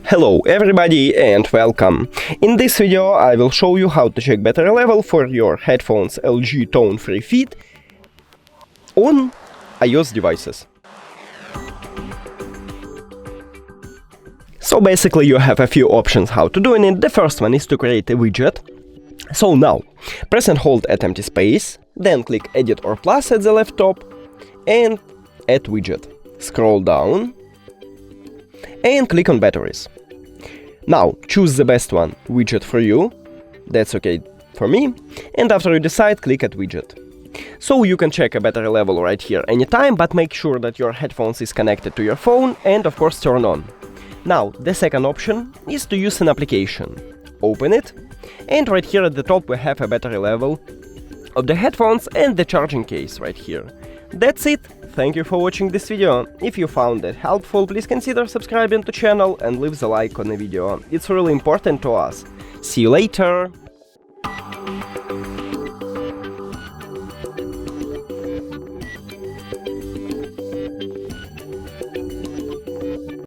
Hello everybody and welcome! In this video I will show you how to check battery level for your headphones LG Tone Free Fit on iOS devices. So basically you have a few options how to do it. The first one is to create a widget. So now, press and hold at empty space, then click Edit or Plus at the left top and Add Widget. Scroll down and click on Batteries. Now choose the best one widget for you, that's okay for me, and after you decide, click Add Widget. So you can check a battery level right here anytime, but make sure that your headphones is connected to your phone and of course turn on. Now the second option is to use an application. Open it, and right here at the top we have a battery level of the headphones and the charging case right here. That's it. Thank you for watching this video. If you found it helpful, please consider subscribing to the channel and leave the like on the video. It's really important to us. See you later!